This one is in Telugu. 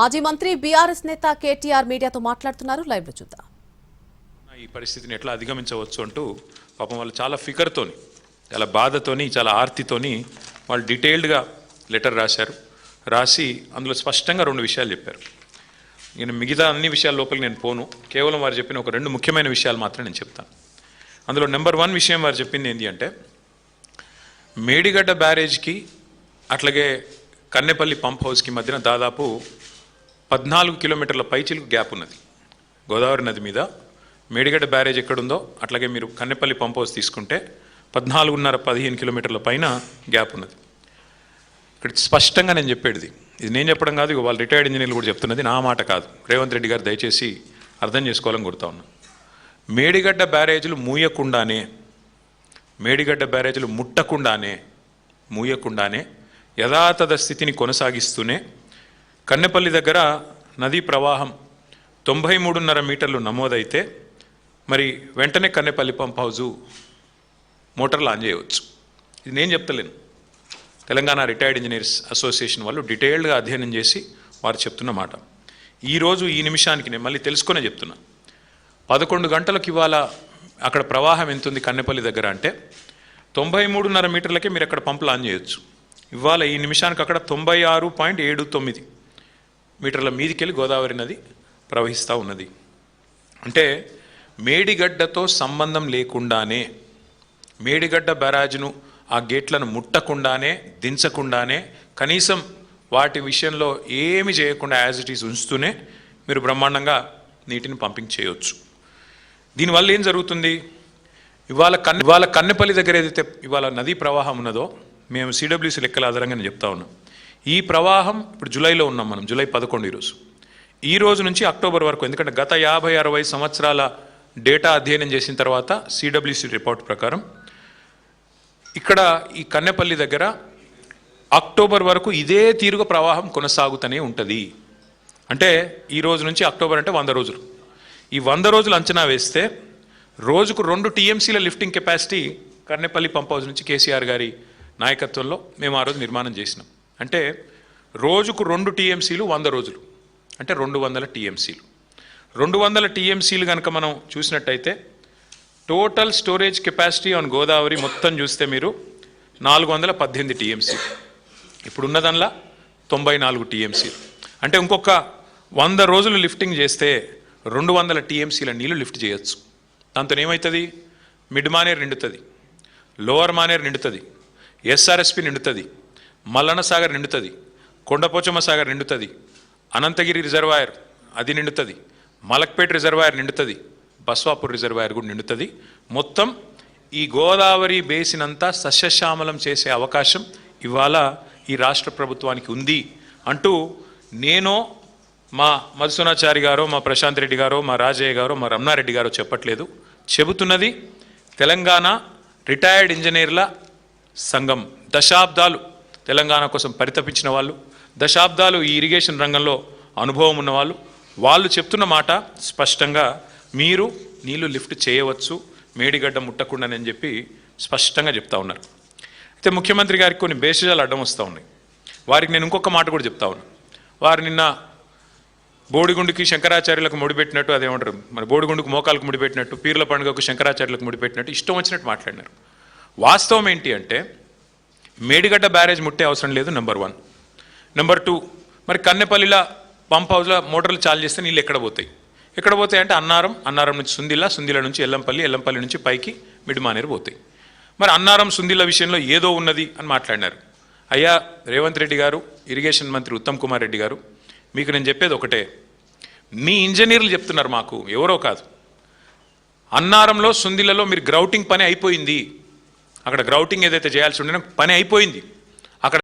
మాజీ మంత్రి బీఆర్ఎస్ నేత కేటీఆర్ మీడియాతో మాట్లాడుతున్నారు. లైవ్ లో చూద్దాం. ఈ పరిస్థితిని ఎట్లా అధిగమించవచ్చు అంటూ పాపం వాళ్ళు చాలా ఫికర్తోని, చాలా బాధతోని, చాలా ఆర్తితోని వాళ్ళు డీటెయిల్డ్గా లెటర్ రాసి అందులో స్పష్టంగా 2 విషయాలు చెప్పారు. నేను మిగతా అన్ని విషయాల లోపలికి నేను పోను, కేవలం వారు చెప్పిన ఒక 2 ముఖ్యమైన విషయాలు మాత్రం నేను చెప్తాను. అందులో నెంబర్ 1 విషయం వారు చెప్పింది ఏంటి అంటే, మేడిగడ్డ బ్యారేజ్కి అట్లాగే కన్నెపల్లి పంప్ హౌస్కి మధ్యన దాదాపు 14 కిలోమీటర్ల పైచిలకు గ్యాప్ ఉన్నది. గోదావరి నది మీద మేడిగడ్డ బ్యారేజ్ ఎక్కడుందో అట్లాగే మీరు కన్నెపల్లి పంప్ హౌస్ తీసుకుంటే 14.5-15 కిలోమీటర్ల పైన గ్యాప్ ఉన్నది. ఇక్కడ స్పష్టంగా నేను చెప్పేది, ఇది నేను చెప్పడం కాదు, ఇక వాళ్ళు రిటైర్డ్ ఇంజనీర్లు కూడా చెప్తున్నది, నా మాట కాదు. రేవంత్ రెడ్డి గారు దయచేసి అర్థం చేసుకోవాలని కోరుతా ఉన్నా. మేడిగడ్డ బ్యారేజీలు మేడిగడ్డ బ్యారేజీలు మూయకుండానే యథాతథ స్థితిని కొనసాగిస్తూనే కన్నెపల్లి దగ్గర నదీ ప్రవాహం 93.5 మీటర్లు నమోదైతే మరి వెంటనే కన్నెపల్లి పంప్ హౌజు మోటార్లు ఆన్ చేయవచ్చు. ఇది నేను చెప్తలేను, తెలంగాణ రిటైర్డ్ ఇంజనీర్స్ అసోసియేషన్ వాళ్ళు డీటెయిల్డ్గా అధ్యయనం చేసి వారు చెప్తున్న మాట. ఈరోజు ఈ నిమిషానికి నేను మళ్ళీ తెలుసుకునే చెప్తున్నా. 11 గంటలకు ఇవాళ అక్కడ ప్రవాహం ఎంత ఉంది కన్నెపల్లి దగ్గర అంటే 93.5 మీటర్లకే మీరు అక్కడ పంపులు ఆన్ చేయొచ్చు. ఇవాళ ఈ నిమిషానికి అక్కడ 96.79 మీటర్ల మీదికెళ్ళి గోదావరి నది ప్రవహిస్తూ ఉన్నది. అంటే మేడిగడ్డతో సంబంధం లేకుండానే, మేడిగడ్డ బ్యారాజ్ను ఆ గేట్లను ముట్టకుండానే, దించకుండానే, కనీసం వాటి విషయంలో ఏమి చేయకుండా యాజ్ ఇట్ ఈస్ ఉంచుతూనే మీరు బ్రహ్మాండంగా నీటిని పంపింగ్ చేయవచ్చు. దీనివల్ల ఏం జరుగుతుంది? ఇవాళ కన్నెపల్లి దగ్గర ఏదైతే ఇవాళ నదీ ప్రవాహం ఉన్నదో, మేము సిడబ్ల్యూసీ లెక్కల ఆధారంగా నేను చెప్తా ఉన్నాం. ఈ ప్రవాహం ఇప్పుడు జూలైలో ఉన్నాం, మనం జూలై 11 ఈరోజు. ఈ రోజు నుంచి అక్టోబర్ వరకు, ఎందుకంటే గత 50-60 సంవత్సరాల డేటా అధ్యయనం చేసిన తర్వాత సిడబ్ల్యూసీ రిపోర్ట్ ప్రకారం ఇక్కడ ఈ కన్నెపల్లి దగ్గర అక్టోబర్ వరకు ఇదే తీరుగా ప్రవాహం కొనసాగుతూనే ఉంటుంది. అంటే ఈ రోజు నుంచి అక్టోబర్ అంటే 100 రోజులు. ఈ 100 రోజులు అంచనా వేస్తే రోజుకు 2 టీఎంసీల lifting capacity Kannepalli pump house నుంచి కేసీఆర్ గారి నాయకత్వంలో మేము ఆ రోజు నిర్మాణం చేసినాం. అంటే రోజుకు 2 టీఎంసీలు 100 రోజులు అంటే 200 టీఎంసీలు. 200 టీఎంసీలు కనుక మనం చూసినట్టయితే total storage capacity on Godavari మొత్తం చూస్తే మీరు 418 టీఎంసీలు. ఇప్పుడున్న దానిలో 94 టీఎంసీలు. అంటే ఇంకొక 100 రోజులు లిఫ్టింగ్ చేస్తే 200 టీఎంసీల నీళ్లు లిఫ్ట్ చేయొచ్చు. దాంతో ఏమవుతుంది? మిడ్ మానేర్ నిండుతుంది, లోవర్ మానేర్ నిండుతుంది, ఎస్ఆర్ఎస్పి నిండుతుంది, మల్లన్న సాగర్ నిండుతుంది, కొండపోచమ్మ సాగర్ నిండుతుంది, అనంతగిరి రిజర్వాయర్ అది నిండుతుంది, మలక్పేట్ రిజర్వాయర్ నిండుతుంది, బస్వాపూర్ రిజర్వాయర్ కూడా నిండుతుంది. మొత్తం ఈ గోదావరి బేసిన్ అంతా సస్యశ్యామలం చేసే అవకాశం ఇవాళ ఈ రాష్ట్ర ప్రభుత్వానికి ఉంది అంటూ నేను, మా మధుసూనాచారి గారో, మా ప్రశాంత్ రెడ్డి గారో, మా రాజయ్య గారో, మా రమణారెడ్డి గారో చెప్పట్లేదు, చెబుతున్నది తెలంగాణ రిటైర్డ్ ఇంజనీర్ల సంఘం. దశాబ్దాలు తెలంగాణ కోసం పరితపించిన వాళ్ళు, దశాబ్దాలు ఈ ఇరిగేషన్ రంగంలో అనుభవం ఉన్నవాళ్ళు, వాళ్ళు చెప్తున్న మాట స్పష్టంగా మీరు నీళ్లు లిఫ్ట్ చేయవచ్చు మేడిగడ్డ ముట్టకుండానని చెప్పి స్పష్టంగా చెప్తా ఉన్నారు. అయితే ముఖ్యమంత్రి గారికి కొన్ని బేసిజాలు అడ్డం వస్తూ ఉన్నాయి. వారికి నేను ఇంకొక మాట కూడా చెప్తా ఉన్నాను. వారు నిన్న బోడిగుండుకి శంకరాచార్యులకు ముడిపెట్టినట్టు, అదేమంటారు మన బోడిగుండుకు మోకాలకు ముడిపెట్టినట్టు, పీర్ల పండుగకు శంకరాచార్యులకు ముడిపెట్టినట్టు ఇష్టం వచ్చినట్టు మాట్లాడినారు. వాస్తవం ఏంటి అంటే మేడిగడ్డ బ్యారేజ్ ముట్టే అవసరం లేదు, నెంబర్ 1. నెంబర్ 2, మరి కన్నెపల్లిలో పంప్ హౌస్లో మోటార్లు చాలు చేస్తే నీళ్ళు ఎక్కడ పోతాయి అంటే అన్నారం నుంచి సుందిల నుంచి ఎల్లంపల్లి నుంచి పైకి మిడ్ మానేరు పోతాయి. మరి అన్నారం సుందిల విషయంలో ఏదో ఉన్నది అని మాట్లాడినారు. అయ్యా రేవంత్ రెడ్డి గారు, ఇరిగేషన్ మంత్రి ఉత్తమ్ కుమార్ రెడ్డి గారు, మీకు నేను చెప్పేది ఒకటే, మీ ఇంజనీర్లు చెప్తున్నారు మాకు, ఎవరో కాదు, అన్నారంలో సుందిలలో మీరు గ్రౌటింగ్ పని అయిపోయింది, అక్కడ గ్రౌటింగ్ ఏదైతే చేయాల్సి ఉండే పని అయిపోయింది.